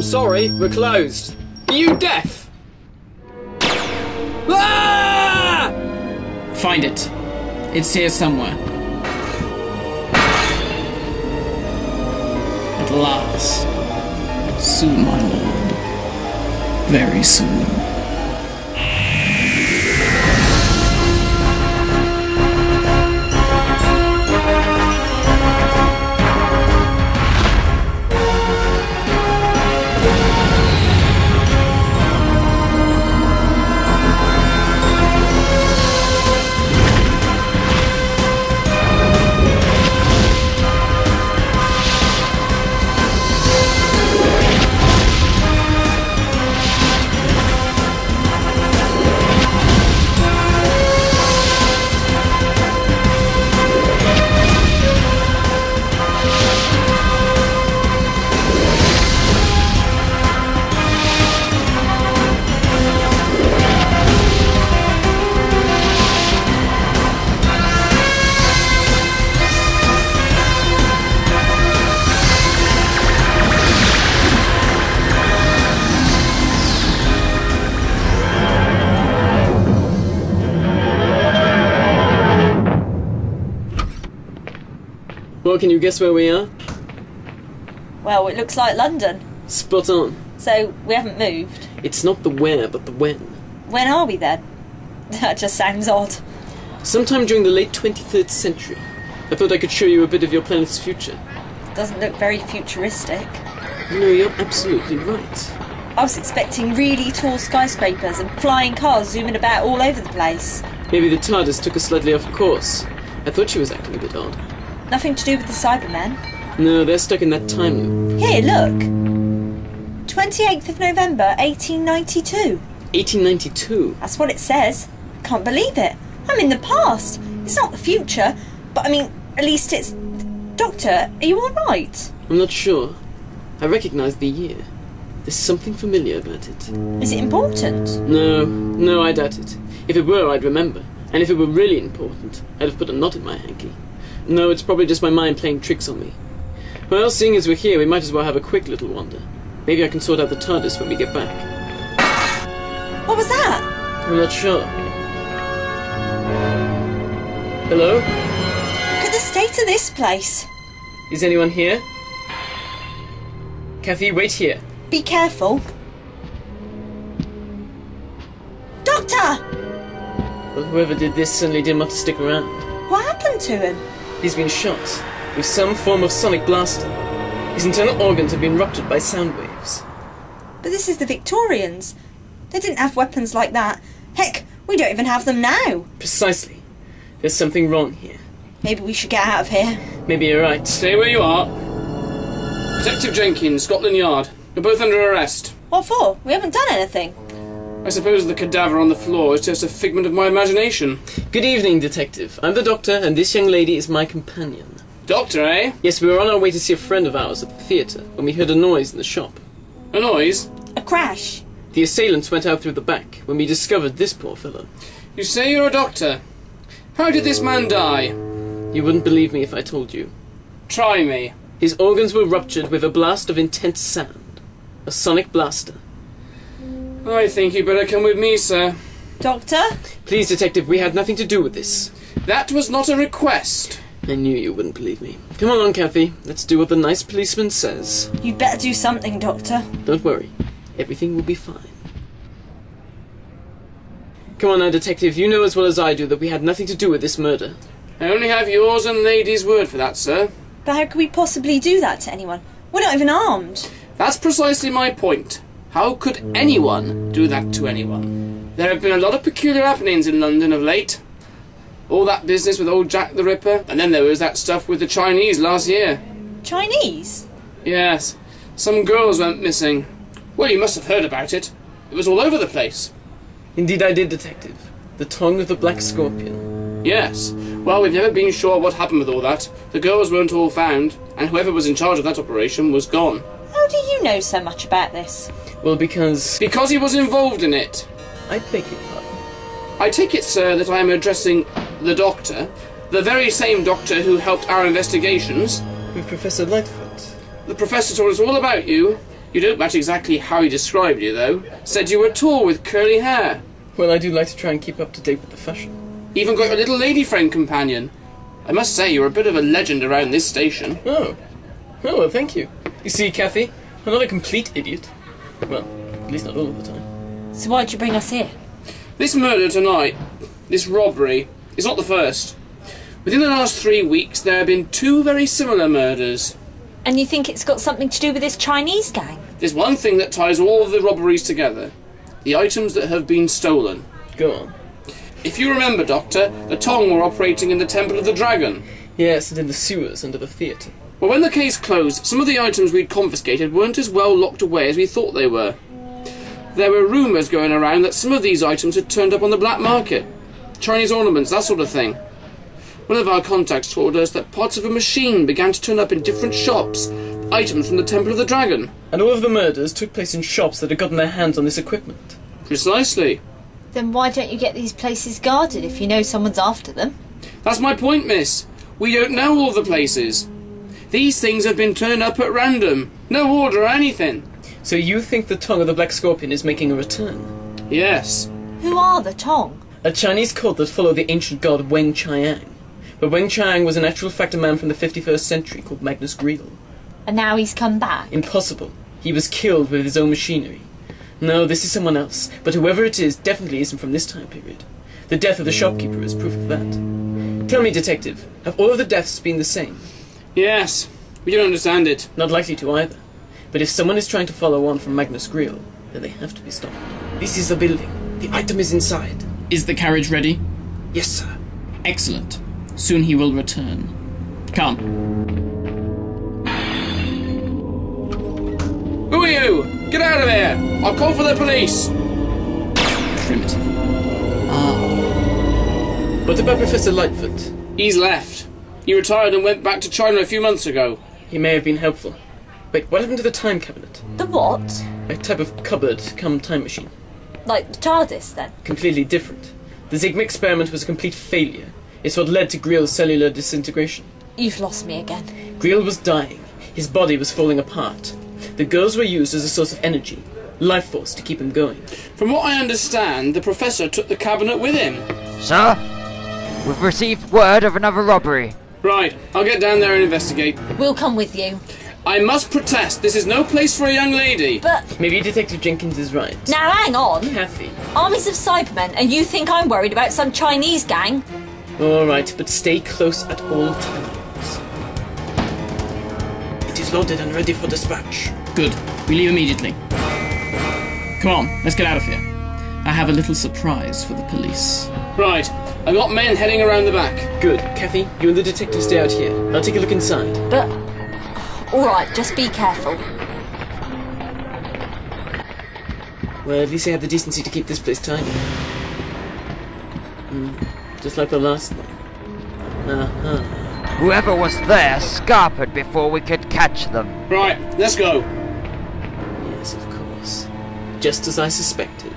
I'm sorry, we're closed. Are you deaf? Ah! Find it. It's here somewhere. At last. Soon, my lord. Very soon. Well, can you guess where we are? Well, it looks like London. Spot on. So, we haven't moved. It's not the where, but the when. When are we then? That just sounds odd. Sometime during the late 23rd century. I thought I could show you a bit of your planet's future. Doesn't look very futuristic. No, you're absolutely right. I was expecting really tall skyscrapers and flying cars zooming about all over the place. Maybe the TARDIS took us slightly off course. I thought she was acting a bit odd. Nothing to do with the Cybermen. No, they're stuck in that time loop. Here, look. 28th of November, 1892. 1892? That's what it says. Can't believe it. I'm in the past. It's not the future, but I mean, at least it's... Doctor, are you alright? I'm not sure. I recognise the year. There's something familiar about it. Is it important? No, I doubt it. If it were, I'd remember. And if it were really important, I'd have put a knot in my hanky. No, it's probably just my mind playing tricks on me. Well, seeing as we're here, we might as well have a quick little wander. Maybe I can sort out the TARDIS when we get back. What was that? I'm not sure. Hello? Look at the state of this place. Is anyone here? Kathy, wait here. Be careful. Doctor! Well, whoever did this certainly didn't want to stick around. What happened to him? He's been shot with some form of sonic blaster. His internal organs have been ruptured by sound waves. But this is the Victorians. They didn't have weapons like that. Heck, we don't even have them now. Precisely. There's something wrong here. Maybe we should get out of here. Maybe you're right. Stay where you are. Detective Jenkins, Scotland Yard. You're both under arrest. What for? We haven't done anything. I suppose the cadaver on the floor is just a figment of my imagination. Good evening, Detective. I'm the Doctor, and this young lady is my companion. Doctor, eh? Yes, we were on our way to see a friend of ours at the theatre when we heard a noise in the shop. A noise? A crash. The assailants went out through the back when we discovered this poor fellow. You say you're a doctor. How did this man die? You wouldn't believe me if I told you. Try me. His organs were ruptured with a blast of intense sound. A sonic blaster. I think you better come with me, sir. Doctor? Please, Detective, we had nothing to do with this. That was not a request. I knew you wouldn't believe me. Come along, Kathy. Let's do what the nice policeman says. You'd better do something, Doctor. Don't worry. Everything will be fine. Come on now, Detective. You know as well as I do that we had nothing to do with this murder. I only have yours and lady's word for that, sir. But how could we possibly do that to anyone? We're not even armed. That's precisely my point. How could anyone do that to anyone? There have been a lot of peculiar happenings in London of late. All that business with old Jack the Ripper, and then there was that stuff with the Chinese last year. Chinese? Yes. Some girls went missing. Well, you must have heard about it. It was all over the place. Indeed I did, Detective. The Tong of the Black Scorpion. Yes. Well, we've never been sure what happened with all that. The girls weren't all found, and whoever was in charge of that operation was gone. How do you know so much about this? Well, because he was involved in it. I beg your pardon. I take it, sir, that I am addressing the Doctor, the very same Doctor who helped our investigations. With Professor Lightfoot. The Professor told us all about you, You don't match exactly how he described you, though. Said you were tall with curly hair. Well, I do like to try and keep up to date with the fashion. Even got your little lady friend companion. I must say, you're a bit of a legend around this station. Oh. Oh, well, thank you. You see, Kathy, I'm not a complete idiot. Well, at least not all of the time. So why'd you bring us here? This murder tonight, this robbery, is not the first. Within the last 3 weeks, there have been 2 very similar murders. And you think it's got something to do with this Chinese gang? There's one thing that ties all of the robberies together. The items that have been stolen. Go on. If you remember, Doctor, the Tong were operating in the Temple of the Dragon. Yes, and in the sewers under the theatre. Well, when the case closed, some of the items we'd confiscated weren't as well locked away as we thought they were. There were rumours going around that some of these items had turned up on the black market. Chinese ornaments, that sort of thing. One of our contacts told us that parts of a machine began to turn up in different shops, items from the Temple of the Dragon. And all of the murders took place in shops that had gotten their hands on this equipment. Precisely. Then why don't you get these places guarded if you know someone's after them? That's my point, miss. We don't know all the places. These things have been turned up at random. No order or anything. So you think the Tong of the Black Scorpion is making a return? Yes. Who are the Tong? A Chinese cult that followed the ancient god Weng-Chiang. But Weng-Chiang was in actual fact a man from the 51st century called Magnus Greel. And now he's come back? Impossible. He was killed with his own machinery. No, this is someone else, but whoever it is definitely isn't from this time period. The death of the shopkeeper is proof of that. Tell me, detective, have all of the deaths been the same? Yes. We don't understand it. Not likely to either. But if someone is trying to follow on from Magnus Greel, then they have to be stopped. This is the building. The item is inside. Is the carriage ready? Yes, sir. Excellent. Soon he will return. Come. Who are you? Get out of here! I'll call for the police! Primitive. What about Professor Lightfoot? He's left. He retired and went back to China a few months ago. He may have been helpful. Wait, what happened to the time cabinet? The what? A type of cupboard come time machine. Like the TARDIS, then? Completely different. The Sigma experiment was a complete failure. It's what led to Greel's cellular disintegration. You've lost me again. Greel was dying. His body was falling apart. The girls were used as a source of energy, life force to keep him going. From what I understand, the professor took the cabinet with him. Sir, we've received word of another robbery. Right, I'll get down there and investigate. We'll come with you. I must protest. This is no place for a young lady. But... Maybe Detective Jenkins is right. Now hang on. Kathy. Armies of Cybermen, and you think I'm worried about some Chinese gang? Alright, but stay close at all times. It is loaded and ready for dispatch. Good. We leave immediately. Come on, let's get out of here. I have a little surprise for the police. Right, I've got men heading around the back. Good. Kathy, you and the detective stay out here. I'll take a look inside. But... Alright, just be careful. Well, at least I have the decency to keep this place tidy. Just like the last one. Whoever was there scarpered before we could catch them. Right, let's go. Yes, of course. Just as I suspected.